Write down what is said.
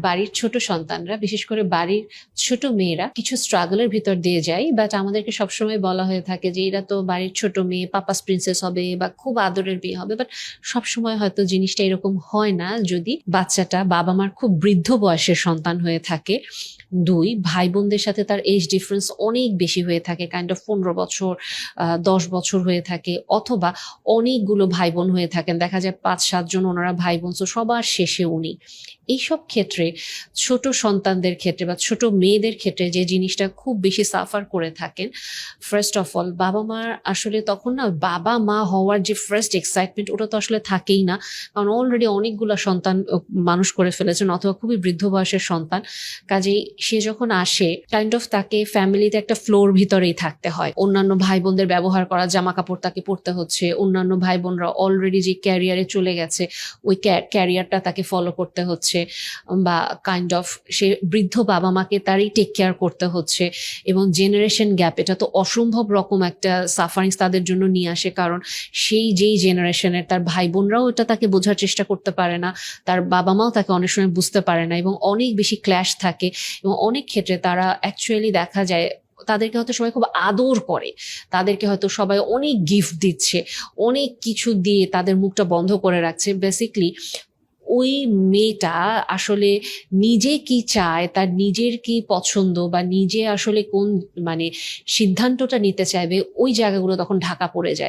বাড়ির ছোট সন্তানরা, বিশেষ করে বাড়ির ছোট মেয়েরা কিছু স্ট্রাগলের ভিতর দিয়ে যায়, বাট আমাদেরকে সবসময় বলা হয়ে থাকে যে এরা তো বাড়ির ছোট মেয়ে, পাপাস প্রিন্সেস হবে বা খুব আদরের বিয়ে হবে। বাট সবসময় হয়তো জিনিসটা এরকম হয় না যদি বাচ্চাটা বাবা মার খুব বৃদ্ধ বয়সের সন্তান হয়ে থাকে। দুই, ভাই বোনদের সাথে তার এজ ডিফারেন্স অনেক বেশি হয়ে থাকে, কাইন্ড অফ 15 বছর 10 বছর হয়ে থাকে, অথবা অনেকগুলো ভাই বোন হয়ে থাকেন, দেখা যায় 5-7 জন ওনারা ভাই বোন, তো সবার শেষে উনি। এইসব ক্ষেত্রে ছোট সন্তানদের ক্ষেত্রে বা ছোট মেয়েদের ক্ষেত্রে যে জিনিসটা খুব বেশি সাফার করে থাকেন, ফার্স্ট অফ অল বাবা মার আসলে তখন না বাবা মা হওয়ার যে ফার্স্ট এক্সাইটমেন্ট ওটা তো আসলে থাকেই না, কারণ অলরেডি অনেকগুলা সন্তান মানুষ করে ফেলেছেন অথবা খুবই বৃদ্ধ বয়সের সন্তান। কাজেই সে যখন আসে কাইন্ড অফ তাকে ফ্যামিলিতে একটা ফ্লোর ভিতরেই থাকতে হয়, অন্যান্য ভাই বোনদের ব্যবহার করা জামা কাপড় তাকে পরতে হচ্ছে, অন্যান্য ভাই বোনরা অলরেডি যে ক্যারিয়ারে চলে গেছে ওই ক্যারিয়ারটা তাকে ফলো করতে হচ্ছে, বা কাইন্ড অফ সে বৃদ্ধ বাবা মাকে তারই টেক কেয়ার করতে হচ্ছে। এবং জেনারেশন গ্যাপ, এটা তো অসম্ভব রকম একটা সাফারিংস তাদের জন্য নিয়ে আসে, কারণ সেই যেই জেনারেশনের তার ভাই বোনরাও এটা তাকে বোঝার চেষ্টা করতে পারে না, তার বাবা মাও তাকে অনেক সময় বুঝতে পারে না, এবং অনেক বেশি ক্ল্যাশ থাকে। এবং অনেক ক্ষেত্রে তারা অ্যাকচুয়ালি দেখা যায় তাদেরকে হয়তো সবাই খুব আদর করে, তাদেরকে হয়তো সবাই অনেক গিফট দিচ্ছে, অনেক কিছু দিয়ে তাদের মুখটা বন্ধ করে রাখছে। বেসিকলি ওই মেয়েটা আসলে নিজে কি চায়, তার নিজের কি পছন্দ বা নিজে আসলে কোন মানে সিদ্ধান্তটা নিতে চাইবে, ওই জায়গাগুলো তখন ঢাকা পড়ে যায়।